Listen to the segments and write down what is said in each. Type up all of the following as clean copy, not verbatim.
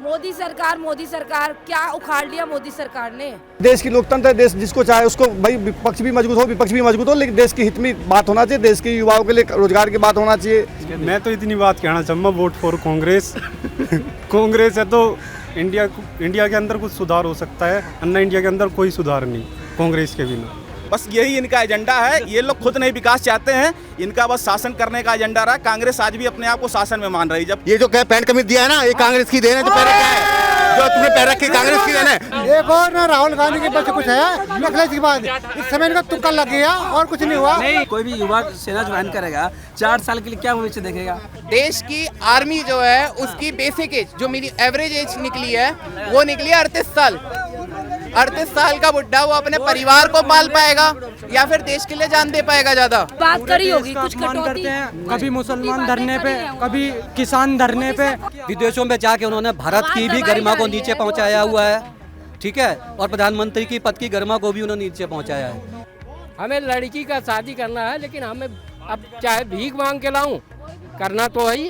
मोदी सरकार क्या उखाड़ लिया मोदी सरकार ने। देश की लोकतंत्र है, देश जिसको चाहे उसको भाई पक्ष भी मजबूत हो विपक्ष भी मजबूत हो, लेकिन देश के हित में बात होना चाहिए, देश के युवाओं के लिए रोजगार की बात होना चाहिए। मैं तो इतनी बात कहना चाहूँगा, वोट फॉर कांग्रेस। कांग्रेस है तो इंडिया के अंदर कुछ सुधार हो सकता है, अन्ना इंडिया के अंदर कोई सुधार नहीं कांग्रेस के बिना। बस यही इनका एजेंडा है। ये लोग खुद नहीं विकास चाहते हैं, इनका बस शासन करने का एजेंडा रहा। कांग्रेस आज भी अपने आप को शासन में मान रही है। जब ये जो पैंट कमीज दिया है ना, ये कांग्रेस की देन है। जो पैर रखा है, जो तुमने पैर रखी कांग्रेस की देन है। एक और ना राहुल गांधी के पास कुछ है नखलेस की बात, इस समय इनका तुक्का लग गया और कुछ नहीं हुआ। नहीं, कोई भी युवा सेना ज्वाइन करेगा 4 साल के लिए क्या भविष्य देखेगा। देश की आर्मी जो है उसकी बेसिक एज जो मेरी एवरेज एज निकली है वो निकली है 38 साल। 38 साल का बुढ़ा वो अपने परिवार को पाल पाएगा या फिर देश के लिए जान दे पाएगा। ज्यादा बात करी होगी कुछ कटौती करते हैं, कभी मुसलमान धरने पे, कभी किसान धरने पे। विदेशों में जाके उन्होंने भारत की भी गरिमा को नीचे पहुंचाया हुआ है, ठीक है, और प्रधानमंत्री की पद की गरिमा को भी उन्होंने नीचे पहुंचाया है। हमें लड़की का शादी करना है, लेकिन हमें अब चाहे भीख मांग के लाऊं, करना तो है ही।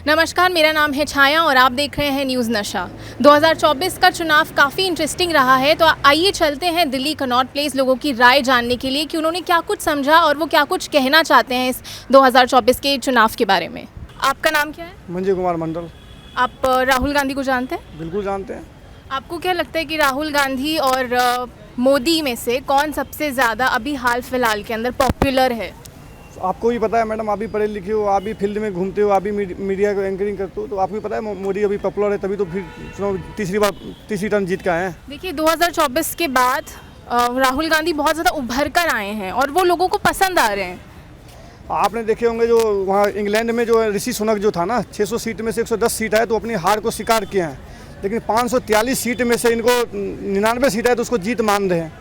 नमस्कार, मेरा नाम है छाया और आप देख रहे हैं न्यूज़ नशा। 2024 का चुनाव काफ़ी इंटरेस्टिंग रहा है, तो आइए चलते हैं दिल्ली कनॉट प्लेस लोगों की राय जानने के लिए कि उन्होंने क्या कुछ समझा और वो क्या कुछ कहना चाहते हैं इस 2024 के चुनाव के बारे में। आपका नाम क्या है? मंजय कुमार मंडल। आप राहुल गांधी को जानते हैं? बिल्कुल जानते हैं। आपको क्या लगता है कि राहुल गांधी और मोदी में से कौन सबसे ज़्यादा अभी हाल फिलहाल के अंदर पॉपुलर है? आपको भी पता है मैडम, आप भी पढ़े लिखे हो, आप भी फील्ड में घूमते हो, आप भी मीडिया को एंकरिंग करते हो, तो आपको भी पता है मोदी अभी पॉपुलर है, तभी तो फिर चुनाव तीसरी टर्म जीत के आए हैं। देखिए 2024 के बाद राहुल गांधी बहुत ज़्यादा उभर कर आए हैं और वो लोगों को पसंद आ रहे हैं। आपने देखे होंगे जो वहाँ इंग्लैंड में जो ऋषि सुनक जो था ना, 600 सीट में से 110 सीट है तो अपनी हार को स्वीकार किए हैं, लेकिन 543 सीट में से इनको 99 सीट है तो उसको जीत मान रहे हैं।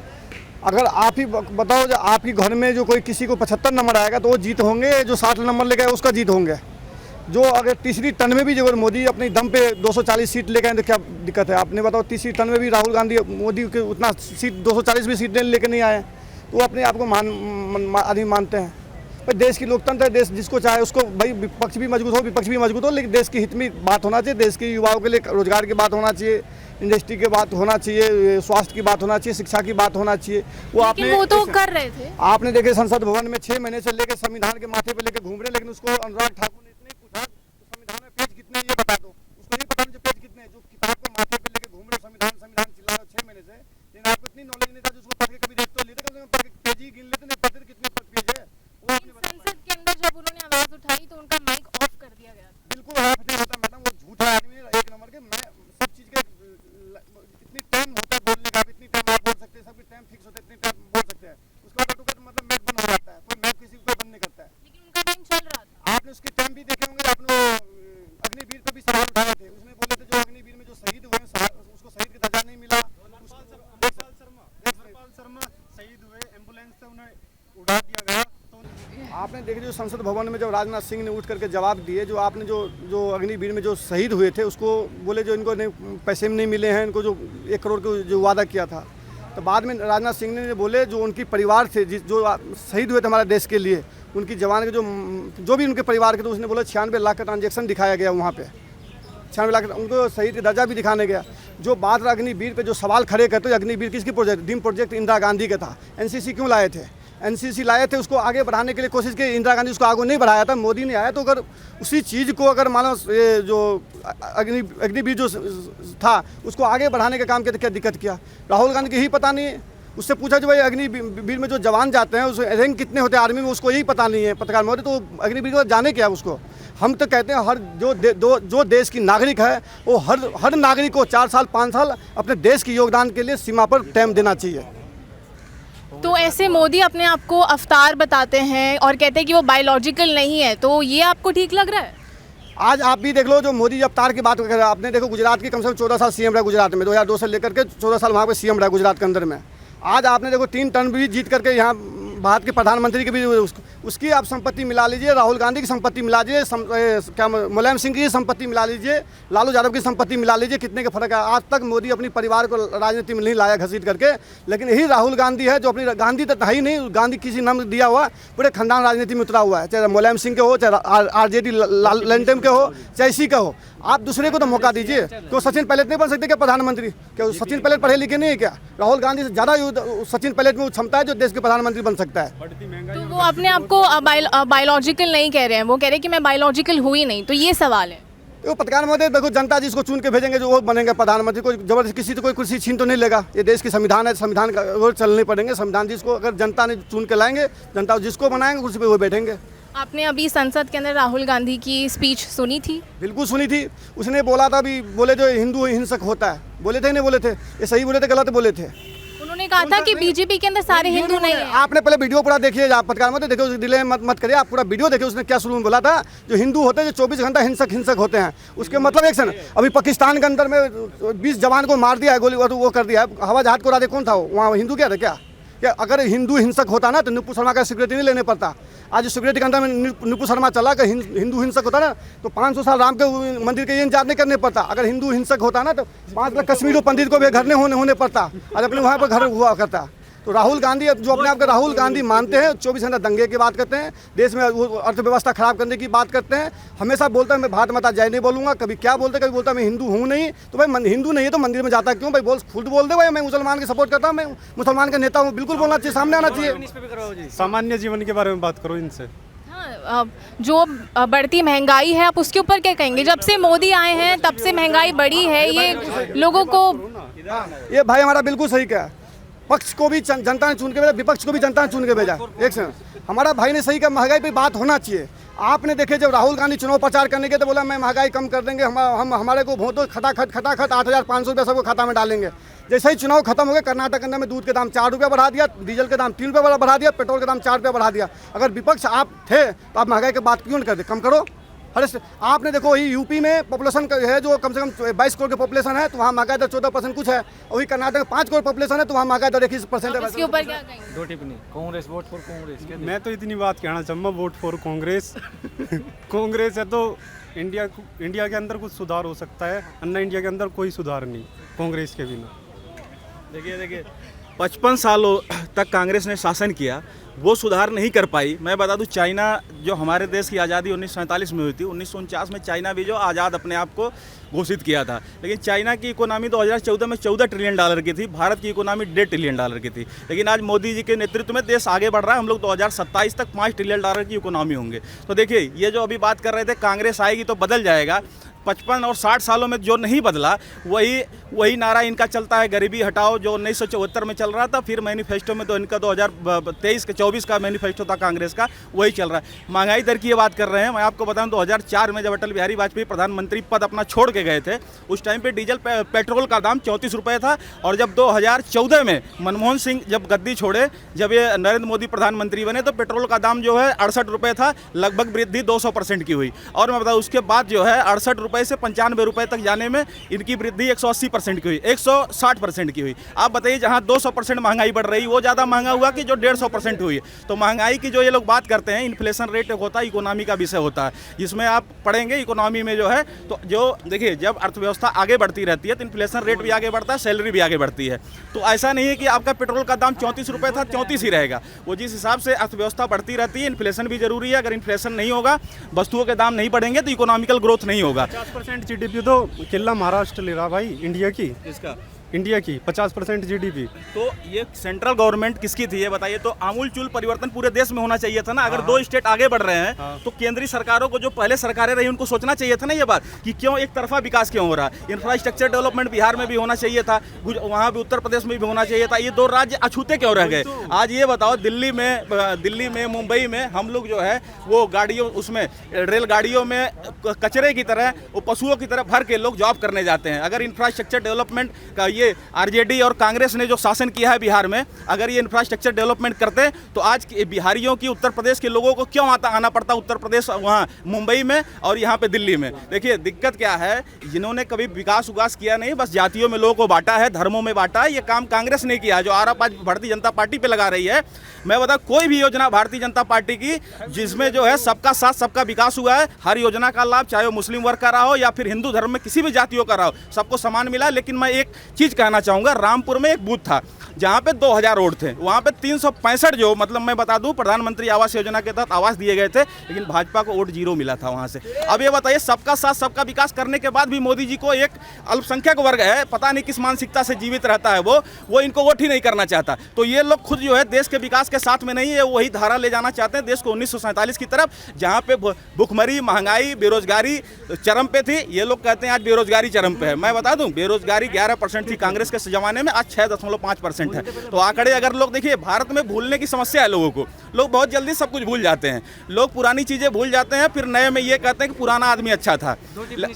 अगर आप ही बताओ, जो आपके घर में जो कोई किसी को 75 नंबर आएगा तो वो जीत होंगे, जो 60 नंबर लेके आए उसका जीत होंगे। जो अगर तीसरी टर्न में भी जो मोदी अपनी दम पे 240 सीट लेके आए तो क्या दिक्कत है? आपने बताओ, तीसरी टर्न में भी राहुल गांधी मोदी के उतना सीट 240 भी सीट लेके नहीं आए, तो वो अपने आप को आदमी मानते हैं। पर देश की लोकतंत्र है, देश जिसको चाहे उसको भाई विपक्ष भी मजबूत हो विपक्ष भी मजबूत हो, लेकिन देश के हित में बात होना चाहिए, देश के युवाओं के लिए रोजगार की बात होना चाहिए, इंडस्ट्री की बात होना चाहिए, स्वास्थ्य की बात होना चाहिए, शिक्षा की बात होना चाहिए। वो तो कर रहे थे। आपने देखे संसद भवन में 6 महीने से लेकर संविधान के माथे पे लेके घूम रहे, लेकिन उसको अनुराग ठाकुर ने इतने पूछा संविधान में पेज कितने ये बता दो, उसको नहीं पता मुझे पेज कितने, जो किताब को माथे पे लेके घूम रहे संविधान चिल्ला रहे 6 महीने से, लेकिन आपको इतनी नॉलेज नहीं था, जिसको पढ़ के कभी देख तो लेते, कम से कम पेज ही गिन लेते, नहीं पढ़ते कितने पेज है। वो संसद के अंदर जब उन्होंने आवाज उठाई तो उनका माइक ऑफ कर दिया गया। बिल्कुल ऑफ नहीं होता मैडम, वो झूठा आदमी है एक नंबर के। मैं सब चीज के इतनी टाइम होता है बोलने का, इतनी टाइम आप बोल सकते हैं, सबके टाइम फिक्स होता है, इतनी टाइम बोल सकते हैं, उसके बाद मतलब मैच बंद हो जाता है, कोई मैच किसी को बंद नहीं करता है। लेकिन उनका टाइम चल रहा था। आपने उसके टाइम भी देखे होंगे, आपने अग्निवीर पे भी सवाल उठाए थे, उसमें बोले थे जो अग्निवीर में जो शहीद हुए उसको शहीद का दर्जा नहीं मिला। शर्मा शहीद हुए, एम्बुलेंस से उन्हें उड़ा दिया गया। आपने देखे जो संसद भवन में जब राजनाथ सिंह ने उठ करके जवाब दिए, जो आपने जो अग्निवीर में जो शहीद हुए थे उसको बोले जो इनको पैसे में नहीं मिले हैं, इनको जो 1 करोड़ का जो वादा किया था, तो बाद में राजनाथ सिंह ने बोले जो उनकी परिवार थे जो शहीद हुए थे हमारे देश के लिए, उनकी जवान के जो भी उनके परिवार के, तो उसने बोला 96 लाख का ट्रांजेक्शन दिखाया गया वहाँ पे, 96 लाख उनको शहीद का दर्जा भी दिखाने गया। जो बात अग्निवीर पे जो सवाल खड़े करते हैं, अग्निवीर किसकी project? Dream project Indira Gandhi का था। एनसीसी क्यों लाए थे? एनसीसी लाए थे उसको आगे बढ़ाने के लिए कोशिश की, इंदिरा गांधी उसको आगे नहीं बढ़ाया था, मोदी ने आया। तो अगर उसी चीज़ को अगर मानो ये जो अग्निवीर जो था उसको आगे बढ़ाने का काम किया तो क्या दिक्कत किया? राहुल गांधी को यही पता नहीं है। उससे पूछा जो भाई अग्निवीर में जो जवान जाते हैं उसमें रैंक कितने होते हैं आर्मी में, उसको यही पता नहीं है पत्रकार महोदय। तो अग्निवीर को जाने क्या उसको? हम तो कहते हैं हर जो देश की नागरिक है वो हर नागरिक को 4 साल 5 साल अपने देश के योगदान के लिए सीमा पर टाइम देना चाहिए। तो ऐसे मोदी अपने आप को अवतार बताते हैं और कहते हैं कि वो बायोलॉजिकल नहीं है, तो ये आपको ठीक लग रहा है? आज आप भी देख लो, जो मोदी अवतार की बात कर रहे हैं, आपने देखो गुजरात की कम से कम 14 साल सीएम रहा गुजरात में, 2002 से लेकर के 14 साल वहाँ पे सीएम रहा गुजरात के अंदर में। आज आपने देखो 3 टर्म भी जीत करके यहाँ भारत के प्रधानमंत्री की भी उसकी आप संपत्ति मिला लीजिए, राहुल गांधी की संपत्ति मिला लीजिए, क्या मुलायम सिंह की संपत्ति मिला लीजिए, लालू यादव की संपत्ति मिला लीजिए, कितने का फर्क है। आज तक मोदी अपनी परिवार को राजनीति में नहीं लाया घसीट करके, लेकिन यही राहुल गांधी है जो अपनी गांधी तो है ही नहीं, गांधी किसी नाम दिया हुआ, पूरे खानदान राजनीति में उतरा हुआ है, चाहे मुलायम सिंह के हो, चाहे आरजेडी लंटम के हो, चाहे इसी का हो। आप दूसरे को तो मौका दीजिए। क्यों सचिन पायलट नहीं बन सकते क्या प्रधानमंत्री? क्या सचिन पायलट पढ़े लिखे नहीं है क्या? राहुल गांधी से ज़्यादा सचिन पायलट में क्षमता है जो देश के प्रधानमंत्री बन सकता है। तो वो अपने आप को बायोलॉजिकल नहीं कह रहे हैं, वो कह रहे हैं कि मैं बायोलॉजिकल हुई नहीं। तो ये सवाल है। तो पत्रकार महोदय देखो, जनता जिसको चुन के भेजेंगे जो वो बनेंगे प्रधानमंत्री। कोई जबरदस्ती किसी तो कोई कुर्सी छीन तो नहीं लेगा। ये देश की संविधान है, संविधान का वो चलने पड़ेंगे। संविधान जिसको अगर जनता ने चुन के लाएंगे, जनता जिसको बनाएंगे कुर्सी पे वो बैठेंगे। आपने अभी संसद के अंदर राहुल गांधी की स्पीच सुनी थी? बिल्कुल सुनी थी। उसने बोला था भी, बोले जो हिंदू हिंसक होता है, बोले थे नहीं बोले थे, ये सही बोले थे गलत बोले थे? उन्होंने कहा था कि बीजेपी के अंदर सारे हिंदू नहीं है। आपने पहले वीडियो पूरा देखिए, आप पत्रकार मत देखिए, डिले मत करिए, आप पूरा वीडियो देखिए। उसने क्या शुरू में बोला था, जो हिंदू होते हैं जो 24 घंटा हिंसक होते हैं, उसके मतलब एक सेकंड, अभी पाकिस्तान के अंदर में 20 जवान को मार दिया है, गोली वो कर दिया है, हवा जहाज को उड़ा दे, कौन था वो? वहाँ हिंदू क्या था क्या? अगर हिंदू हिंसक होता ना तो नुपुर शर्मा का सिक्योरिटी नहीं लेने पड़ता। आज सिक्योरिटी के अंदर में नुपुर शर्मा चला कि हिंदू हिंसक होता ना तो 500 साल राम के मंदिर के इंतजार नहीं करने पड़ता। अगर हिंदू हिंसक होता ना तो 5 लाख कश्मीरी पंडित को भी घर नहीं होने पड़ता, आज अपने वहाँ पर घर हुआ करता। तो राहुल गांधी जो अपने आप को राहुल गांधी मानते हैं, 24 घंटा दंगे की बात करते हैं, देश में अर्थव्यवस्था खराब करने की बात करते हैं, हमेशा बोलता है मैं भारत माता जय नहीं बोलूंगा, कभी क्या बोलते कभी बोलता मैं हिंदू हूँ नहीं। तो भाई हिंदू नहीं है तो मंदिर में जाता क्यों भाई? खुद बोल दे भाई मैं मुसलमान के सपोर्ट करता हूँ, मैं मुसलमान का नेता हूँ, बिल्कुल बोलना चाहिए, सामने आना चाहिए। सामान्य जीवन के बारे में बात करो इनसे। जो बढ़ती महंगाई है आप उसके ऊपर क्या कहेंगे? जब से मोदी आए हैं तब से महंगाई बढ़ी है, ये लोगों को। ये भाई हमारा बिल्कुल सही कहा, पक्ष को भी जनता ने चुन के भेजा, विपक्ष को भी जनता ने चुन के भेजा। एक सेकंड, हमारा भाई ने सही कहा, महंगाई पे बात होना चाहिए। आपने देखे जब राहुल गांधी चुनाव प्रचार करने के तो बोला मैं महंगाई कम कर देंगे, हम हमारे को वोटों खटाखट 8,500 रुपये सबको खाता में डालेंगे। जैसे ही चुनाव खत्म हो गया, कर्नाटक के अंदर में दूध के दाम 4 रुपये बढ़ा दिया, डीजल के दाम 3 रुपये बढ़ा दिया, पेट्रोल के दाम 4 रुपये बढ़ा दिया। अगर विपक्ष आप थे तो आप महंगाई की बात क्यों नहीं करते? कम करो। अरे आपने देखो वही यूपी में पॉपुलेशन है जो कम से कम 22 करोड़ की पॉपुलेशन है, तो वहाँ महंगाई दर 14% कुछ है। वही कर्नाटक में 5 करोड़ पॉपुलेशन है तो वहाँ महंगाई दर 21% है। इसके ऊपर क्या कहेंगे? दो टिप्पणी। Congress, vote for Congress. मैं तो इतनी बात कहना चाहूँगा, वोट फॉर कांग्रेस। कांग्रेस है तो इंडिया के अंदर कुछ सुधार हो सकता है, अन्ना इंडिया के अंदर कोई सुधार नहीं कांग्रेस के बिना। देखिए 55 सालों तक कांग्रेस ने शासन किया, वो सुधार नहीं कर पाई। मैं बता दूं, चाइना जो हमारे देश की आज़ादी 1947 में हुई थी, 1949 में चाइना भी जो आज़ाद अपने आप को घोषित किया था, लेकिन चाइना की इकोनॉमी 2014 में $14 ट्रिलियन की थी, भारत की इकोनॉमी $1.5 ट्रिलियन की थी। लेकिन आज मोदी जी के नेतृत्व में देश आगे बढ़ रहा है, हम लोग 2027 तक $5 ट्रिलियन की इकोनॉमी होंगे। तो देखिए, ये जो अभी बात कर रहे थे कांग्रेस आएगी तो बदल जाएगा, 55 और 60 सालों में जो नहीं बदला वही नारा इनका चलता है, गरीबी हटाओ, जो 1974 में चल रहा था। फिर मैनिफेस्टो में तो इनका 2023 के 24 का मैनिफेस्टो था कांग्रेस का, वही चल रहा है। महंगाई दर की ये बात कर रहे हैं, मैं आपको बताऊं 2004 में जब अटल बिहारी वाजपेयी प्रधानमंत्री पद अपना छोड़ के गए थे, उस टाइम पे डीजल पेट्रोल का दाम 34 रुपये था। और जब 2014 में मनमोहन सिंह जब गद्दी छोड़े, जब ये नरेंद्र मोदी प्रधानमंत्री बने, तो पेट्रोल का दाम जो है 68 रुपये था, लगभग वृद्धि 200% की हुई। और मैं बताऊँ उसके बाद जो है 68 रुपये से 95 रुपये तक जाने में इनकी वृद्धि 180% की हुई, 160% की हुई। आप बताइए, जहां 200% महंगाई बढ़ रही, वो ज़्यादा महंगा हुआ कि जो 150% हुई। तो महंगाई की जो ये लोग बात करते हैं, इन्फ्लेशन रेट होता है, इकोनॉमी का विषय होता है, जिसमें आप पढ़ेंगे इकोनॉमी में जो है, तो जो देखिए जब अर्थव्यवस्था आगे बढ़ती रहती है तो इन्फ्लेशन रेट भी आगे बढ़ता है, सैलरी भी आगे बढ़ती है। तो ऐसा नहीं है कि आपका पेट्रोल का दाम 34 रुपये था 34 ही रहेगा, वो जिस हिसाब से अर्थव्यवस्था बढ़ती रहती है, इन्फ्लेशन भी जरूरी है। अगर इन्फ्लेशन नहीं होगा, वस्तुओं के दाम नहीं बढ़ेंगे, तो इकोनॉमिकल ग्रोथ नहीं होगा। 50% जीडीपी तो किला महाराष्ट्र ले रहा भाई, इंडिया की। इसका इंडिया की 50% जीडीपी। तो ये सेंट्रल गवर्नमेंट किसकी थी ये बताइए? तो आमूलचूल परिवर्तन पूरे देश में होना चाहिए था ना। अगर दो स्टेट आगे बढ़ रहे हैं तो केंद्रीय सरकारों को, जो पहले सरकारें रही, उनको सोचना चाहिए था ना ये बात कि क्यों एक तरफा विकास क्यों हो रहा है। इंफ्रास्ट्रक्चर डेवलपमेंट बिहार में भी होना चाहिए था, वहाँ भी उत्तर प्रदेश में भी होना चाहिए था। ये दो राज्य अछूते क्यों रह गए? आज ये बताओ, दिल्ली में मुंबई में हम लोग जो है वो गाड़ियों, उसमें रेलगाड़ियों में कचरे की तरह, वो पशुओं की तरह भर के लोग जॉब करने जाते हैं। अगर इंफ्रास्ट्रक्चर डेवलपमेंट का ये आरजेडी और कांग्रेस ने जो शासन किया है बिहार में, अगर ये इंफ्रास्ट्रक्चर डेवलपमेंट करते तो आज बिहारियों की, उत्तर प्रदेश के लोगों को क्यों आना पड़ता उत्तर प्रदेश, वहाँ मुंबई में और यहाँ पे दिल्ली में। देखिए दिक्कत क्या है, जिन्होंने कभी विकास उकास किया नहीं, बस जातियों में लोगों को बांटा है, धर्मों में बांटा है। ये काम कांग्रेस ने किया, जो आरोप आज भारतीय जनता पार्टी पे लगा रही है। मैं बता, कोई भी योजना भारतीय जनता पार्टी की जिसमें जो है सबका साथ सबका विकास हुआ है, हर योजना का लाभ चाहे वो मुस्लिम वर्ग का रहा हो या फिर हिंदू धर्म में किसी भी जातियों का रहा हो, सबको समान मिला। लेकिन मैं एक चीज़ कहना चाहूँगा, रामपुर में एक बूथ था जहाँ पे 2000 रोड थे, वहाँ पे 365 जो, मतलब मैं बता दूं, प्रधानमंत्री आवास योजना के तहत आवास दिए गए थे, लेकिन भाजपा को वोट 0 मिला था वहाँ से। अब ये बताइए, सबका साथ सबका विकास करने के बाद भी मोदी जी को एक अल्पसंख्यक वर्ग है, पता नहीं किस मानसिकता से जीवित रहता है वो इनको वोट ही नहीं करना चाहता। तो ये लोग खुद जो है देश के विकास के साथ में नहीं है, वही धारा ले जाना चाहते हैं देश को 1947 की तरफ, जहाँ पे भुखमरी, महंगाई, बेरोजगारी चरम पे थी। ये लोग कहते हैं आज बेरोजगारी चरम पे है। मैं बता दूं, बेरोजगारी 11% थी कांग्रेस के ज़माने में, आज 6.5% है। तो आंकड़े अगर लोग देखिए, भारत में भूलने की समस्या है लोगों को, लोग बहुत जल्दी सब कुछ भूल जाते हैं, लोग पुरानी चीज़ें भूल जाते हैं, फिर नए में ये कहते हैं कि पुराना आदमी अच्छा था।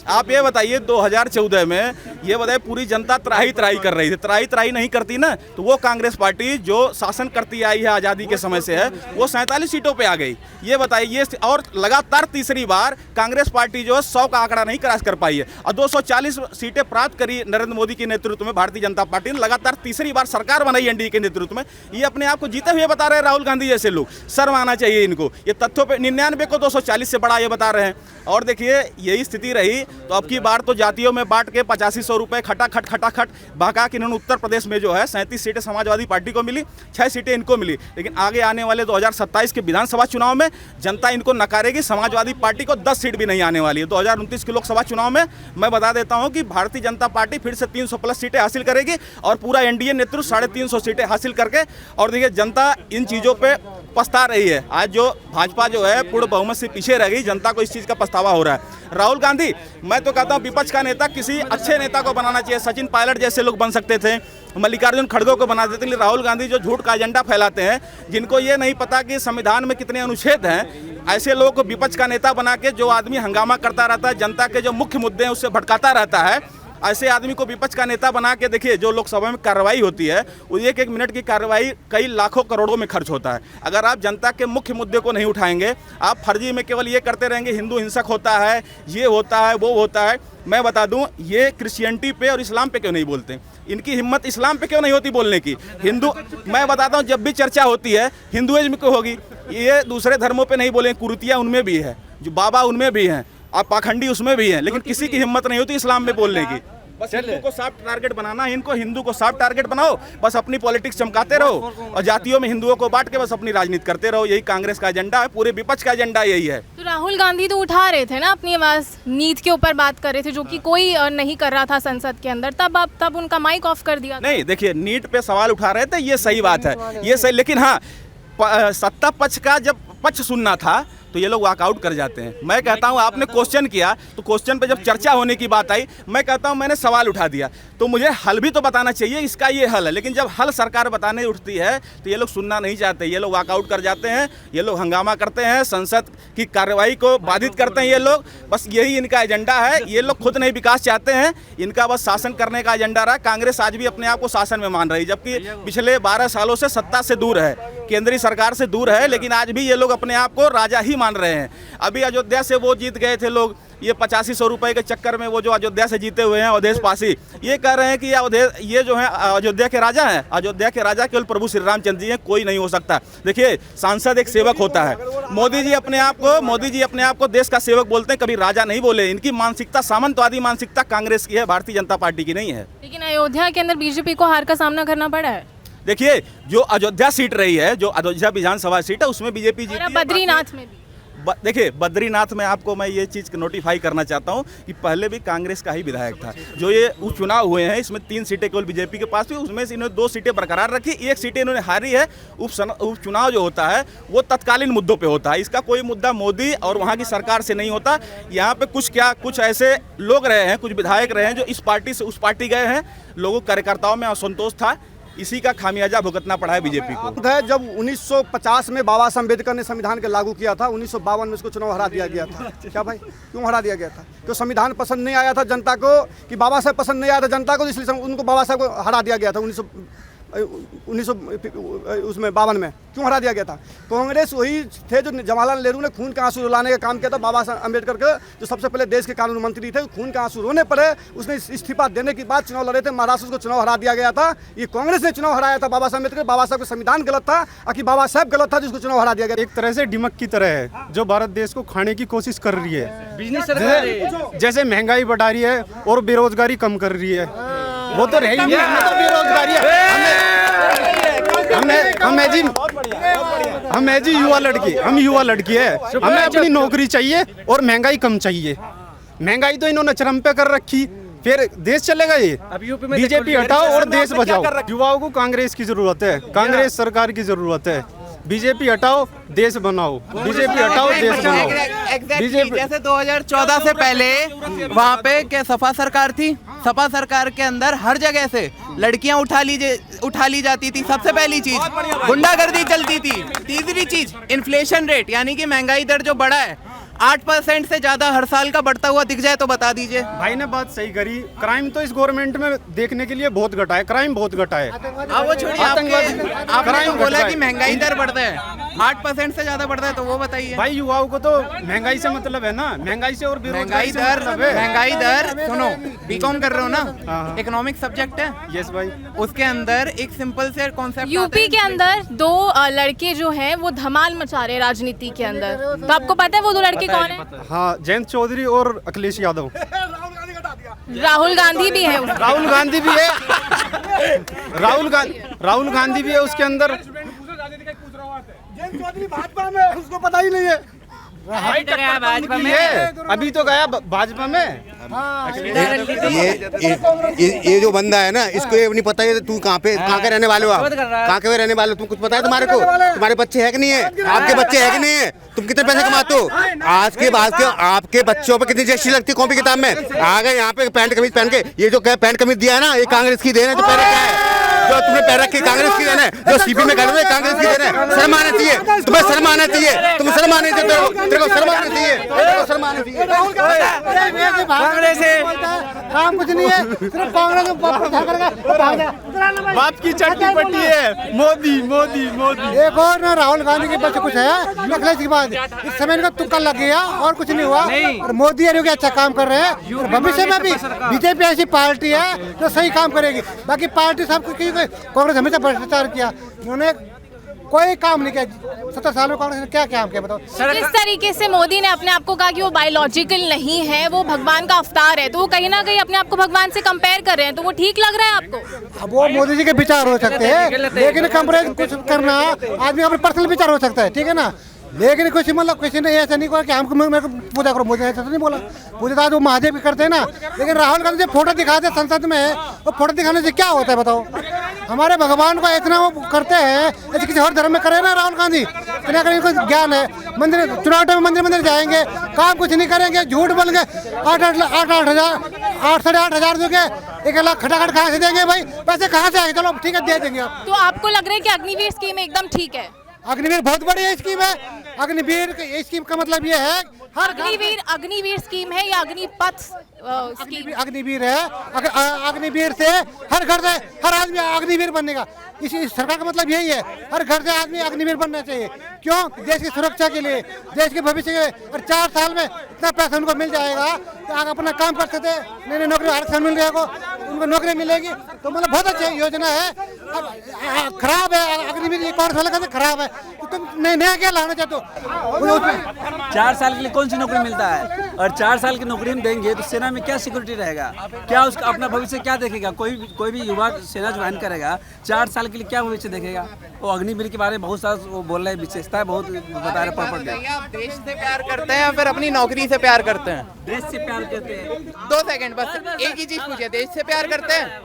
आप ये बताइए 2014 में ये बताइए पूरी जनता त्राही कर रही थी, त्राही नहीं करती ना, तो वो कांग्रेस पार्टी जो शासन करती आई है आज़ादी के समय से है, वो 47 सीटों पर आ गई। ये बताइए, और लगातार तीसरी बार कांग्रेस पार्टी जो है 100 का आंकड़ा नहीं क्रॉस कर पाई है, और 240 सीटें प्राप्त करी नरेंद्र मोदी के नेतृत्व में भारतीय जनता पार्टी ने, लगातार तीसरी बार सरकार बनाई एनडीए के नेतृत्व में। ये अपने आप को जीते हुए बता रहे हैं राहुल गांधी जैसे लोग, शर्म आना चाहिए इनको। ये तथ्यों पे 99 को 240 से बड़ा ये बता रहे हैं। और देखिए यही स्थिति रही तो अब की बार तो जातियों में बांट के 8500 रुपये खटाखट बहका के इन्होंने उत्तर प्रदेश में जो है 37 सीटें समाजवादी पार्टी को मिली, 6 सीटें इनको मिली। लेकिन आगे आने वाले 2027 के विधानसभा चुनाव में जनता इनको नकारेगी, समाजवादी पार्टी को 10 सीट भी नहीं आने वाली है। 2029 के लोकसभा चुनाव में मैं बता देता हूं कि भारतीय जनता पार्टी फिर से 300+ सीटें हासिल करेगी और पूरा एनडीए नेतृत्व 350 सीटें हासिल करके, और देखिए जनता इन चीज़ों पे पछता रही है। आज जो भाजपा जो है पूर्ण बहुमत से पीछे रह गई, जनता को इस चीज़ का पछतावा हो रहा है। राहुल गांधी, मैं तो कहता हूँ विपक्ष का नेता किसी अच्छे नेता को बनाना चाहिए। सचिन पायलट जैसे लोग बन सकते थे, मल्लिकार्जुन खड़गे को बना देते, लेकिन राहुल गांधी जो झूठ का एजेंडा फैलाते हैं, जिनको ये नहीं पता कि संविधान में कितने अनुच्छेद हैं, ऐसे लोगों को विपक्ष का नेता बना के, जो आदमी हंगामा करता रहता है, जनता के जो मुख्य मुद्दे हैं उससे भटकाता रहता है, ऐसे आदमी को विपक्ष का नेता बना के देखिए, जो लोकसभा में कार्रवाई होती है वो 1-1 मिनट की कार्रवाई कई लाखों करोड़ों में खर्च होता है। अगर आप जनता के मुख्य मुद्दे को नहीं उठाएंगे, आप फर्जी में केवल ये करते रहेंगे हिंदू हिंसक होता है, ये होता है, वो होता है। मैं बता दूं, ये क्रिश्चियनिटी पे और इस्लाम पे क्यों नहीं बोलते? इनकी हिम्मत इस्लाम पे क्यों नहीं होती बोलने की? हिंदू, मैं बताता हूँ, जब भी चर्चा होती है हिंदुइज्म को होगी, ये दूसरे धर्मों पे नहीं बोले। कुरीतियाँ उनमें भी है, जो बाबा उनमें भी हैं, और पाखंडी उसमें भी हैं, लेकिन किसी की हिम्मत नहीं होती इस्लाम में बोलने की। बस हिंदू को सॉफ्ट टारगेट बनाना, इनको हिंदू को सॉफ्ट टारगेट बनाओ, बस अपनी पॉलिटिक्स चमकाते रहो और जातियों में हिंदुओं को बांट के बस अपनी राजनीति करते रहो। यही कांग्रेस का एजेंडा है, पूरे विपक्ष का एजेंडा यही है। तो राहुल गांधी तो उठा रहे थे ना अपनी आवाज़, नीट के ऊपर बात कर रहे थे, जो कि कोई नहीं कर रहा था संसद के अंदर, तब उनका माइक ऑफ कर दिया। नहीं, देखिए नीट पे सवाल उठा रहे थे, ये सही बात है, ये सही, लेकिन हाँ, सत्ता पक्ष का जब पक्ष सुनना था तो ये लोग वॉकआउट कर जाते हैं। मैं कहता हूँ आपने क्वेश्चन किया, तो क्वेश्चन पे जब चर्चा होने की बात आई, मैं कहता हूँ मैंने सवाल उठा दिया, तो मुझे हल भी तो बताना चाहिए, इसका ये हल है। लेकिन जब हल सरकार बताने उठती है तो ये लोग सुनना नहीं चाहते, ये लोग वॉकआउट कर जाते हैं, ये लोग हंगामा करते हैं, संसद की कार्रवाई को बाधित करते हैं ये लोग। बस यही इनका एजेंडा है। ये लोग खुद नहीं विकास चाहते हैं, इनका बस शासन करने का एजेंडा रहा। कांग्रेस आज भी अपने आप को शासन में मान रही, जबकि पिछले 12 सालों से सत्ता से दूर है, केंद्रीय सरकार से दूर है, लेकिन आज भी ये लोग अपने आप को राजा ही मान रहे हैं। अभी अयोध्या से वो जीत गए थे लोग, ये 8500 रुपये के चक्कर में, वो जो अयोध्या से जीते हुए हैं अवधेश पासी, ये कह रहे हैं कि ये जो है अयोध्या के राजा हैं। अयोध्या के राजा केवल प्रभु श्री रामचंद्र जी हैं, कोई नहीं हो सकता। देखिए, सांसद एक सेवक होता है। मोदी जी अपने आप को देश का सेवक बोलते हैं, कभी राजा नहीं बोले। इनकी मानसिकता सामंतवादी मानसिकता कांग्रेस की है, भारतीय जनता पार्टी की नहीं है। लेकिन अयोध्या के अंदर बीजेपी को हार का सामना करना पड़ा है। देखिए, जो अयोध्या सीट रही है, जो अयोध्या विधानसभा सीट है, उसमें बीजेपी जीती है। बद्रीनाथ में भी देखिए, बद्रीनाथ में आपको मैं ये चीज़ नोटिफाई करना चाहता हूँ कि पहले भी कांग्रेस का ही विधायक था। जो ये उपचुनाव हुए हैं, इसमें 3 सीटें केवल बीजेपी के पास थी, उसमें से इन्होंने 2 सीटें बरकरार रखी, 1 सीटें इन्होंने हारी है। उपचुनाव जो होता है वो तत्कालीन मुद्दों पे होता है, इसका कोई मुद्दा मोदी और वहाँ की सरकार से नहीं होता। यहाँ पे कुछ ऐसे लोग रहे हैं, कुछ विधायक रहे हैं जो इस पार्टी से उस पार्टी गए हैं, लोगों कार्यकर्ताओं में असंतोष था, इसी का खामियाजा भुगतना पड़ा है बीजेपी को। है जब 1950 में बाबा साहब अम्बेडकर ने संविधान के लागू किया था, 1952 में उसको चुनाव हरा दिया गया था। क्या भाई, क्यों हरा दिया गया था? क्यों? संविधान पसंद नहीं आया था जनता को, कि बाबा साहब पसंद नहीं आया था जनता को, इसलिए उनको बाबा साहब को हरा दिया गया था 1952 में। क्यों हरा दिया गया था? कांग्रेस वही थे जो जवाहरलाल नेहरू ने खून के आंसू रुलाने का काम किया था। बाबा साहब अम्बेडकर के जो सबसे पहले देश के कानून मंत्री थे, खून के आंसू रोने पड़े, उसने इस्तीफा देने के बाद चुनाव लड़े थे। महाराष्ट्र को चुनाव हरा दिया गया था। ये कांग्रेस ने चुनाव हराया था बाबा साहब अम्बेडकर। बाबा साहब का संविधान गलत था, कि बाबा साहब गलत था जिसको चुनाव हरा दिया गया। एक तरह से दिमक की तरह है जो भारत देश को खाने की कोशिश कर रही है। जैसे महंगाई बढ़ा रही है और बेरोजगारी कम कर रही है। वो तो रही नहीं, तो बेरोजगारी है। हमें जी युवा लड़की है, हमें अपनी नौकरी चाहिए और महंगाई कम चाहिए। महंगाई तो इन्होंने चरम पे कर रखी, फिर देश चलेगा ये? बीजेपी हटाओ और देश बचाओ। युवाओं को कांग्रेस की जरूरत है, कांग्रेस सरकार की जरूरत है। बीजेपी हटाओ, देश बनाओ। बीजेपी हटाओ, देश बनाओ। बीजेपी जैसे 2014 से पहले वहाँ पे क्या सपा सरकार थी? सपा सरकार के अंदर हर जगह से लड़कियां उठा ली जाती थी। सबसे पहली चीज गुंडागर्दी चलती थी। तीसरी चीज इन्फ्लेशन रेट, यानी कि महंगाई दर जो बढ़ा है 8% से ज्यादा हर साल का बढ़ता हुआ दिख जाए तो बता दीजिए। भाई ने बात सही करी। क्राइम तो इस गवर्नमेंट में देखने के लिए बहुत घटा है, क्राइम बहुत घटा है। वो छोड़िए, आपने बोला कि महंगाई दर बढ़ता है, 8% से ज्यादा बढ़ता है, तो वो बताइए। भाई युवाओं को तो महंगाई से मतलब है ना, महंगाई से और महंगाई दर सुनो, बीकॉम कर रहे हो ना, इकोनॉमिक सब्जेक्ट है। यस भाई। उसके अंदर एक सिंपल से कॉन्सेप्ट यूपी के अंदर 2 लड़के जो हैं वो धमाल मचा रहे राजनीति के अंदर, तो आपको पता है वो 2 लड़के कौन है? हाँ, जयंत चौधरी और अखिलेश यादव। राहुल गांधी भी है। राहुल गांधी भी है। राहुल गांधी भी है उसके अंदर। भाजपा में, उसको पता ही नहीं है। भाजपा में अभी तो गया भाजपा में। ये जो बंदा है ना, इसको ये नहीं पता है तू कहाँ के रहने वाले हो, आप कहाँ के रहने वाले हो, तुम कुछ पता है तुम्हारे को? तुम्हारे बच्चे है कि नहीं है? आपके बच्चे है कि नहीं है? तुम कितने पैसे कमाते हो? आज के बाद आपके बच्चों पे कितनी रजिस्ट्री लगती है कॉपी किताब में? आ गए यहाँ पे पैंट कमीज पहन के। ये जो पैंट कमीज दिया है ना, ये कांग्रेस की देन है। जो पहले क्या है, जो तुमने पैर रखी कांग्रेस की देन है। जो सीपी में कर रहे हो कांग्रेस की देन है। शर्म आना चाहिए तुम्हें, शर्म आना चाहिए। तुम शर्म आने चाहिए, तेरे को शर्म आना चाहिए, शर्म आना चाहिए। कांग्रेस है, काम कुछ नहीं है, सिर्फ कांग्रेस बाप की चट्टी पट्टी है। मोदी मोदी मोदी। एक और ना राहुल गांधी के पास कुछ है, अखिलेश के बाद इस समय इनका तुक्का लग गया और कुछ नहीं हुआ। और मोदी अरे अच्छा काम कर रहे हैं, और भविष्य में भी बीजेपी ऐसी पार्टी है जो सही काम करेगी। बाकी पार्टी सब कुछ, कांग्रेस हमेशा भ्रष्टाचार किया, उन्होंने कोई काम नहीं किया। 70 साल में कांग्रेस ने क्या काम किया बताओ? किस तरीके से मोदी ने अपने आप को कहा कि वो बायोलॉजिकल नहीं है, वो भगवान का अवतार है, तो वो कहीं ना कहीं अपने आप को भगवान से कंपेयर कर रहे हैं, तो वो ठीक लग रहा है आपको? अब वो मोदी जी के विचार हो सकते हैं, लेकिन कंपेयर कुछ करना आदमी अपने पर्सनल विचार हो सकता है, ठीक है ना। लेकिन कुछ मतलब किसी ने ऐसा नहीं कहा कि हमको मेरे को पूजा करो, मोदी ऐसा नहीं बोला। पूजा तो वो महादेव भी करते हैं ना। लेकिन राहुल गांधी जब फोटो दिखाते हैं संसद में, वो फोटो दिखाने से क्या होता है बताओ? हमारे भगवान को इतना वो करते हैं, ऐसे किसी और धर्म में करे ना राहुल गांधी, इतना कहीं को ज्ञान है। मंदिर चुनाव में मंदिर जाएंगे, काम कुछ नहीं करेंगे, झूठ बोल के 8 साढ़े 8 हजार दो के 1 लाख खटाखट कहाँ से देंगे भाई? पैसे कहाँ से आएंगे? चलो ठीक है दे देंगे आप। तो आपको लग रहा है कि अग्निवीर स्कीम एकदम ठीक है? अग्निवीर बहुत बड़ी स्कीम है। अग्निवीर स्कीम का मतलब ये है हर अग्निवीर स्कीम है या अग्निपथ स्कीम? अग्निवीर है। अग्निवीर से हर घर से हर आदमी अग्निवीर बनेगा। इसी सरकार का मतलब यही है, हर घर से आदमी अग्निवीर बनना चाहिए। क्यों? देश की सुरक्षा के लिए, देश के भविष्य के लिए। और 4 साल में इतना पैसा उनको मिल जाएगा कि आगे अपना काम कर सकते हैं। नई नौकरी आरक्षण मिल जाएगा, उनको नौकरी मिलेगी, तो मतलब बहुत अच्छी योजना है। खराब है अग्निवीर, कौन वाला कैसे खराब है? तुम नया क्या लाना चाहते हो? 4 साल के लिए कौन सी नौकरी मिलता है? और 4 साल की नौकरी हम देंगे तो सेना में क्या सिक्योरिटी रहेगा? क्या उसका अपना भविष्य क्या देखेगा? कोई भी युवा सेना ज्वाइन करेगा 4 साल के लिए क्या भविष्य देखेगा? वो अग्निवीर के बारे में बहुत सारा वो बोल रहे हैं, विशेषता है बहुत बता रहे प्रॉपर्टी। आप देश से प्यार करते हैं या फिर अपनी नौकरी से प्यार करते हैं? देश से प्यार करते हैं। 2 सेकंड बस, एक ही चीज पूछिए, देश से प्यार करते हैं?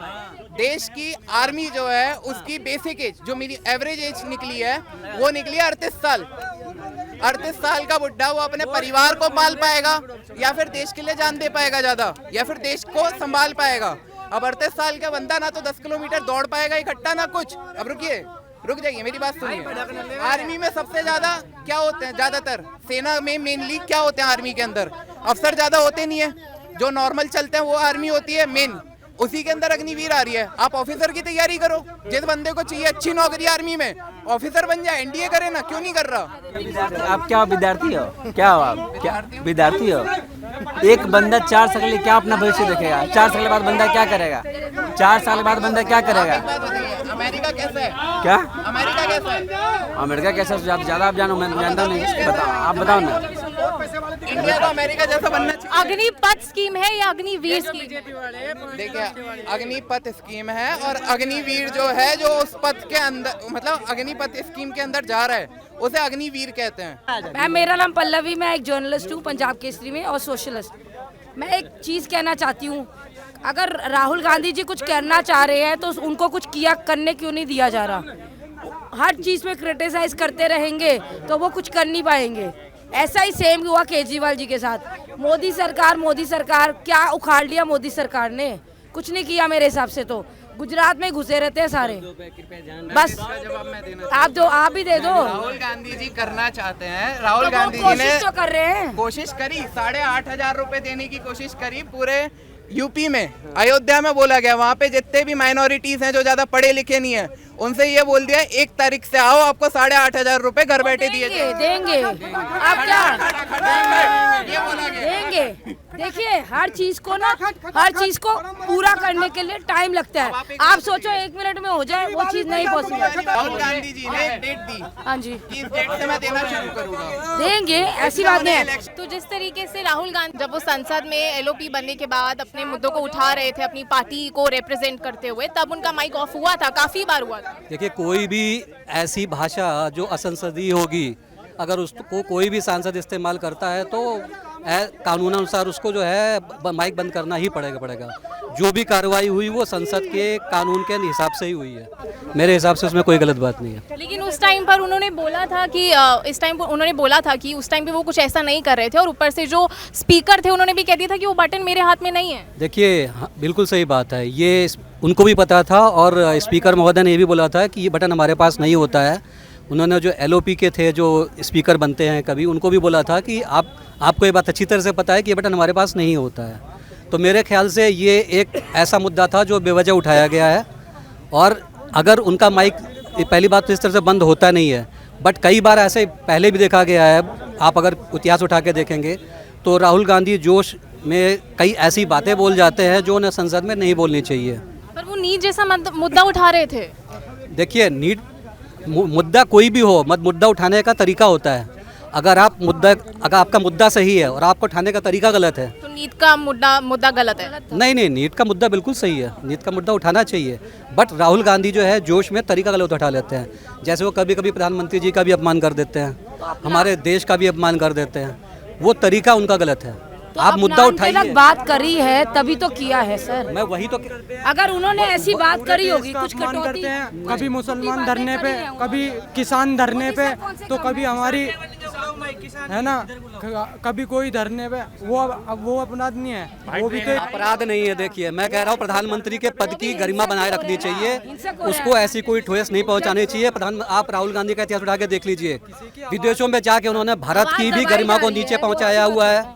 देश की आर्मी जो है उसकी बेसिक एज, जो मेरी एवरेज एज निकली है, वो निकली है 38 साल। 38 साल का बुढ़ा वो अपने परिवार को पाल पाएगा या फिर देश के लिए जान दे पाएगा ज्यादा, या फिर देश को संभाल पाएगा? अब 38 साल का बंदा ना तो 10 किलोमीटर दौड़ पाएगा इकट्ठा ना कुछ। अब रुक जाइए, मेरी बात सुनिए। आर्मी में सबसे ज्यादा क्या होते हैं, ज्यादातर सेना में मेनली क्या होते हैं आर्मी के अंदर, अफसर ज्यादा होते नहीं है, जो नॉर्मल चलते हैं वो आर्मी होती है मेन, उसी के अंदर अग्निवीर आ रही है। आप ऑफिसर की तैयारी करो, जिस बंदे को चाहिए अच्छी नौकरी आर्मी में ऑफिसर बन जाए, एनडीए करे ना, क्यों नहीं कर रहा। आप क्या विद्यार्थी हो, क्या हो आप, क्या विद्यार्थी हो? एक बंदा 4 साल के लिए क्या अपना भविष्य देखेगा? 4 साल के बाद बंदा क्या करेगा? 4 साल के बाद बंदा क्या करेगा? अमेरिका कैसा है? क्या अमेरिका कैसा है? अमेरिका कैसा? ज्यादा आप जानो, मैं जानता नहीं, आप बताओ ना। इंडिया तो अमेरिका जैसा बनना चाहिए। अग्निपथ स्कीम है या अग्निवीर स्कीम? देखिए, अग्निपथ स्कीम है और अग्निवीर जो है, जो उस पथ के अंदर, मतलब अग्निपथ स्कीम के अंदर जा रहा है, उसे अग्निवीर कहते हैं। मेरा नाम पल्लवी, मैं एक जर्नलिस्ट हूँ पंजाब केसरी में और सोशलिस्ट। मैं एक चीज़ कहना चाहती हूँ, अगर राहुल गांधी जी कुछ करना चाह रहे हैं तो उनको कुछ किया करने क्यों नहीं दिया जा रहा? हर चीज़ में क्रिटिसाइज करते रहेंगे तो वो कुछ कर नहीं पाएंगे। ऐसा ही सेम हुआ केजरीवाल जी के साथ। मोदी सरकार क्या उखाड़ लिया मोदी सरकार ने? कुछ नहीं किया मेरे हिसाब से। तो गुजरात में घुसे रहते हैं सारे। बस आप भी दे दो। राहुल गांधी जी करना चाहते हैं, राहुल तो गांधी जी ने कोशिश तो कर रहे हैं, कोशिश करी, 8,500 रुपए देने की कोशिश करी पूरे यूपी में। अयोध्या में बोला गया, वहाँ पे जितने भी माइनॉरिटीज हैं जो ज्यादा पढ़े लिखे नहीं है, उनसे ये बोल दिया 1 तारीख से आओ, आपको 8,500 रुपए घर बैठे दिए देंगे। आप क्या देंगे? देखिए, हर चीज को पूरा करने के लिए टाइम लगता है। आप सोचो 1 मिनट में हो जाए, वो चीज नहीं पॉसिबल। राहुल गांधी जी ने डेट दी, हाँ जी, इस डेट से मैं देना शुरू करूंगा। देंगे, ऐसी बात नहीं है। तो जिस तरीके से राहुल गांधी जब वो संसद में एलओपी बनने के बाद अपने मुद्दों को उठा रहे थे अपनी पार्टी को रिप्रेजेंट करते हुए, तब उनका माइक ऑफ हुआ था, काफी बार हुआ था। देखिए, कोई भी ऐसी भाषा जो असंसदीय होगी, अगर उसको कोई भी सांसद इस्तेमाल करता है तो कानूनानुसार उसको जो है माइक बंद करना ही पड़ेगा। जो भी कार्रवाई हुई वो संसद के कानून के हिसाब से ही हुई है। मेरे हिसाब से उसमें कोई गलत बात नहीं है। लेकिन उस टाइम पर उन्होंने बोला था कि उस टाइम पे वो कुछ ऐसा नहीं कर रहे थे, और ऊपर से जो स्पीकर थे उन्होंने भी कह दिया था कि वो बटन मेरे हाथ में नहीं है। देखिए, बिल्कुल सही बात है, ये उनको भी पता था और स्पीकर महोदय ने ये भी बोला था कि ये बटन हमारे पास नहीं होता है। उन्होंने जो एलओपी के थे, जो स्पीकर बनते हैं कभी, उनको भी बोला था कि आपको ये बात अच्छी तरह से पता है कि ये बटन हमारे पास नहीं होता है। तो मेरे ख्याल से ये एक ऐसा मुद्दा था जो बेवजह उठाया गया है। और अगर उनका माइक, पहली बात तो इस तरह से बंद होता नहीं है, बट कई बार ऐसे पहले भी देखा गया है। आप अगर इतिहास उठा के देखेंगे तो राहुल गांधी जोश में कई ऐसी बातें बोल जाते हैं जो उन्हें संसद में नहीं बोलनी चाहिए। पर वो नीट जैसा मुद्दा उठा रहे थे। देखिए, नीट मुद्दा कोई भी हो, मुद्दा उठाने का तरीका होता है। अगर आपका मुद्दा सही है और आपको उठाने का तरीका गलत है तो नीट का मुद्दा गलत है। नहीं, नीट का मुद्दा बिल्कुल सही है, नीट का मुद्दा उठाना चाहिए। बट राहुल गांधी जो है जोश में तरीका गलत उठा लेते हैं। जैसे वो कभी कभी प्रधानमंत्री जी का भी अपमान कर देते हैं, हमारे देश का भी अपमान कर देते हैं। वो तरीका उनका गलत है। तो आप मुद्दा उठाइए। बात करी है तभी तो किया है सर। मैं वही तो, अगर उन्होंने ऐसी बात करी होगी, कुछ कटौती, कभी मुसलमान धरने पे, कभी किसान धरने पे, तो कभी हमारी है ना, कभी कोई धरने पे, वो अपराध नहीं है, वो भी तो अपराध नहीं है। देखिए, मैं कह रहा हूँ प्रधानमंत्री के पद की गरिमा बनाए रखनी चाहिए, उसको ऐसी कोई ठोस नहीं पहुँचानी चाहिए। आप राहुल गांधी का इतिहास उठा के देख लीजिए, विदेशों में जाके उन्होंने भारत की भी गरिमा को नीचे पहुँचाया हुआ है,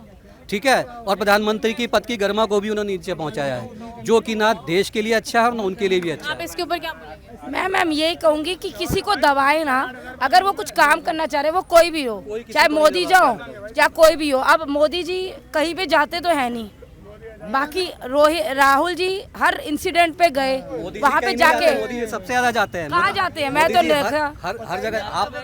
ठीक है, और प्रधानमंत्री की पद की गरिमा को भी उन्होंने नीचे पहुंचाया है, जो कि ना देश के लिए अच्छा है और ना उनके लिए भी अच्छा है। आप इसके ऊपर क्या बोलेंगे? मैम यही कहूंगी कि किसी को दबाए ना। अगर वो कुछ काम करना चाह रहे, वो कोई भी हो, चाहे मोदी जी हो या कोई भी हो। अब मोदी जी कहीं पे जाते तो है नहीं, बाकी राहुल जी हर इंसिडेंट पे गए, वहाँ पे जाके मोदी सबसे ज्यादा जाते हैं। कहाँ जाते हैं? मैं तो हर जगह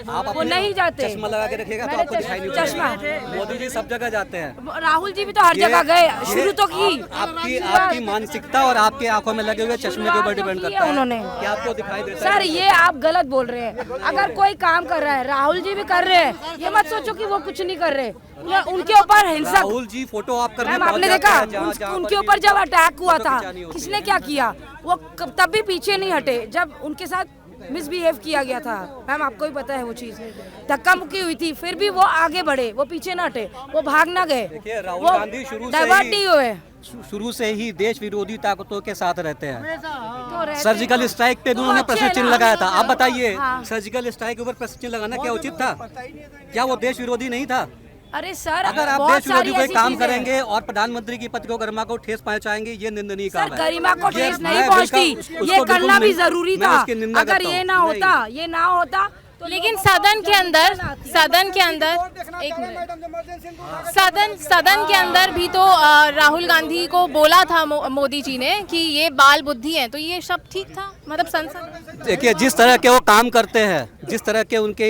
आप वो नहीं जाते। चश्मा लगा के रखिएगा तो आपको दिखाई नहीं चश्मा, मोदी जी सब जगह जाते हैं। राहुल जी भी तो हर जगह गए, शुरू तो की। आपकी मानसिकता और आपके आंखों में लगे हुए चश्मे के ऊपर डिपेंड करता है उन्होंने कि आपको दिखाई देता है। सर, ये आप गलत बोल रहे हैं। अगर कोई काम कर रहा है, राहुल जी भी कर रहे हैं, ये मत सोचो कि वो कुछ नहीं कर रहे। उनके ऊपर हिंसा, राहुल जी फोटो आप करने आपने देखा उनके ऊपर जब अटैक हुआ था, किसने क्या किया? वो तब भी पीछे नहीं हटे जब उनके साथ मिसबिहेव किया गया था। मैम आपको भी पता है वो चीज, धक्का मुक्की हुई थी, फिर भी वो आगे बढ़े, वो पीछे ना हटे, वो भाग ना गए, वो डाइवर्ट नहीं हुए। शुरू से ही देश विरोधी ताकतों के साथ रहते हैं। तो रहते सर्जिकल हैं। स्ट्राइक पे भी वो उन्होंने अच्छे प्रश्न चिन्ह ना, लगाया था। आप हाँ, बताइए, हाँ। सर्जिकल स्ट्राइक के ऊपर प्रश्न चिन्ह लगाना क्या उचित था? क्या वो देश विरोधी नहीं था? अरे सर, अगर आप बहुत देश विरोधी सारी कोई ऐसी काम चीजें हैं। करेंगे और प्रधानमंत्री की पत्नी को गरिमा को ठेस पहुंचाएंगे, ये निंदनीय काम सर है। गरिमा को ये ठेस मैं नहीं बिल्कुल पहुंचती, उसको ये बिल्कुल करना भी नहीं- जरूरी मैं था। उसकी निंदा अगर करता ये हूं। ना होता, ये ना होता तो लेकिन सदन के अंदर एक मिनट, सदन के अंदर भी तो राहुल गांधी को बोला था मोदी जी ने कि ये बाल बुद्धि है, तो ये सब ठीक था? मतलब संसद देखिए, जिस तरह के वो काम करते हैं, जिस तरह के उनके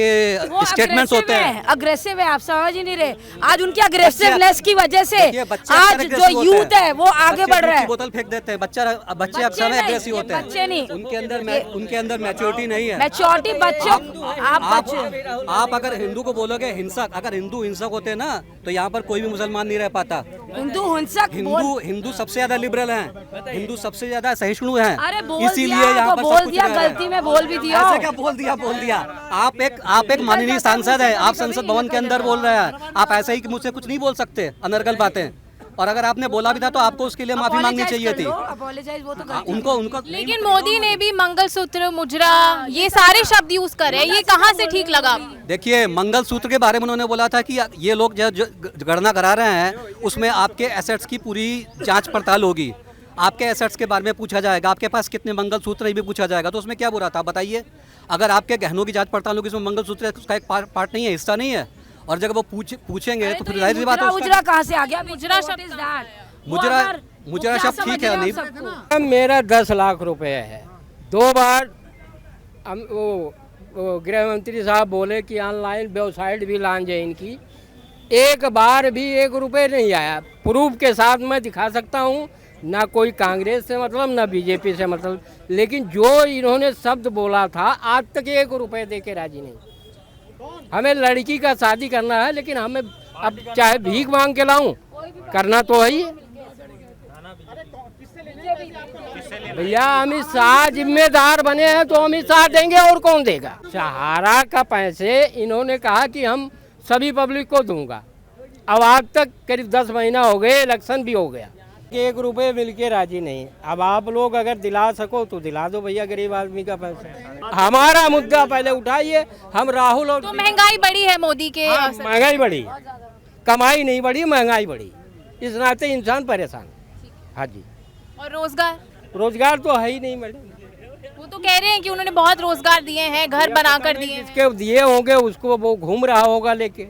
वो स्टेटमेंट्स होते हैं, अग्रेसिव है, आप समझ ही नहीं रहे। आज उनकी अग्रेसिवनेस की वजह से देखिए, बच्चे अक्सर आज aggressive जो होते यूथ हैं। है वो आगे बच्चे बढ़ रहा दूध है। की बोतल फेंक देते हैं। बच्चे अक्सर नहीं, एग्रेसिव होते हैं। बच्चे नहीं, उनके अंदर मैच्योरिटी नहीं है। मैच्योरिटी बच्चों, आप बच्चे आप अगर हिंदू को बोलोगे हिंसक, अगर हिंदू हिंसक होते ना तो यहाँ पर कोई भी मुसलमान नहीं रह पाता। हिंदू हिंसक हिंदू सबसे ज्यादा लिबरल हैं, हिंदू सबसे ज्यादा सहिष्णु हैं, अरे बोल इसीलिए दिया, यहाँ तो पर बोल सब कुछ दिया, रह रहा है। गलती में बोल भी दिया। ऐसे क्या बोल दिया? आप एक माननीय सांसद है, आप संसद भवन के अंदर बोल रहे हैं, आप ऐसे ही मुझसे कुछ नहीं बोल सकते अनर्गल बातें। और अगर आपने बोला भी था तो आपको उसके लिए माफी मांगनी चाहिए थी। Apologize, वो तो गलती है। उनको लेकिन मोदी ने भी मंगलसूत्र, मुजरा, ये सारे शब्द यूज करे, ये कहाँ से ठीक लगा? देखिए, मंगलसूत्र के बारे में उन्होंने बोला था कि ये लोग जो गणना करा रहे हैं उसमें आपके एसेट्स की पूरी जांच पड़ताल होगी, आपके एसेट्स के बारे में पूछा जाएगा, आपके पास कितने मंगलसूत्र ये भी पूछा जाएगा। तो उसमें क्या बुरा था बताइए? अगर आपके गहनों की जांच पड़ताल होगी, इसमें मंगलसूत्र उसका एक पार्ट नहीं है, हिस्सा नहीं है। और जब वो पूछेंगे तो फिर जाहिर सी बात है मुजरा कहाँ से आ गया? मुजरा शब्द मुजरा शब्द ठीक है नहीं। मेरा 10 लाख रुपए है। 2 बार वो गृह मंत्री साहब बोले कि ऑनलाइन वेबसाइट भी लॉन्च है इनकी, एक बार भी 1 रुपये नहीं आया। प्रूफ के साथ मैं दिखा सकता हूँ, ना कोई कांग्रेस से मतलब ना बीजेपी से मतलब, लेकिन जो इन्होंने शब्द बोला था आज तक 1 रुपये दे के राजी नहीं। हमें लड़की का शादी करना है, लेकिन हमें अब चाहे भीख मांग के लाऊं, करना तो है ही। भैया अमित शाह जिम्मेदार बने हैं तो अमित शाह देंगे, और कौन देगा? सहारा का पैसे इन्होंने कहा कि हम सभी पब्लिक को दूंगा। अब आज तक करीब 10 महीना हो गए, इलेक्शन भी हो गया, 1 रुपये मिल के राजी नहीं। अब आप लोग अगर दिला सको तो दिला दो भैया गरीब आदमी का पैसा। हमारा मुद्दा पहले उठाइए। हम राहुल और तो महंगाई बढ़ी है मोदी के महंगाई बढ़ी, कमाई नहीं बढ़ी, महंगाई बढ़ी, इस नाते इंसान परेशान। हाँ जी। और रोजगार तो है ही नहीं मैडम। वो तो कह रहे हैं कि उन्होंने बहुत रोजगार दिए हैं, घर बना कर दिए हैं। जिसके दिए होंगे उसको वो घूम रहा होगा लेके,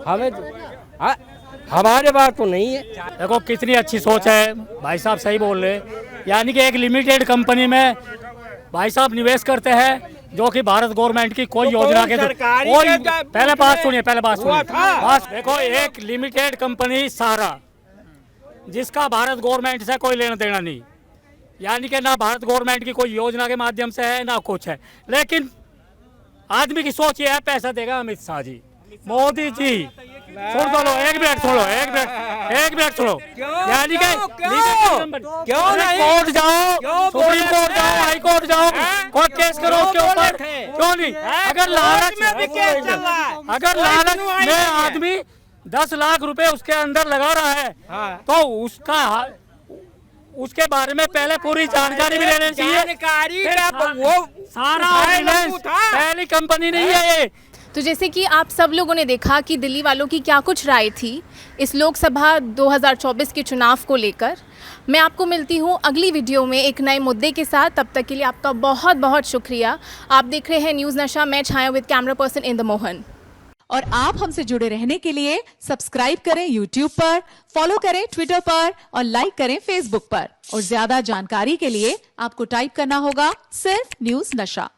हमें हमारे बात तो नहीं है। देखो कितनी अच्छी सोच है, भाई साहब सही बोल रहे। यानी कि एक लिमिटेड कंपनी में भाई साहब निवेश करते हैं, जो कि भारत गवर्नमेंट की कोई योजना के पहले बात सुनिए बस देखो, एक लिमिटेड कंपनी सहारा, जिसका भारत गवर्नमेंट से कोई लेना देना नहीं, यानी कि ना भारत गवर्नमेंट की कोई योजना के माध्यम से है ना कुछ है, लेकिन आदमी की सोच ये है पैसा देगा अमित शाह जी, मोदी जी। सुन तो लो, एक मिनट सुनो, यानी कि क्यों नहीं कोर्ट जाओ, सुप्रीम कोर्ट जाओ, हाई कोर्ट जाओ, कोई केस करो उसके ऊपर, क्यों नहीं? अगर लालच में आदमी 10 लाख रुपए उसके अंदर लगा रहा है, तो उसके बारे में पहले पूरी जानकारी भी लेनी चाहिए। वो सारा पहली कंपनी नहीं है ये। तो जैसे कि आप सब लोगों ने देखा कि दिल्ली वालों की क्या कुछ राय थी इस लोकसभा 2024 के चुनाव को लेकर। मैं आपको मिलती हूँ अगली वीडियो में एक नए मुद्दे के साथ। तब तक के लिए आपका बहुत बहुत शुक्रिया। आप देख रहे हैं न्यूज़ नशा, मैं Chhaya with camera person Indu Mohan. और आप हमसे जुड़े रहने के लिए सब्सक्राइब करें YouTube पर, फॉलो करें Twitter पर और लाइक करें Facebook पर। और ज्यादा जानकारी के लिए आपको टाइप करना होगा सिर्फ न्यूज़ नशा।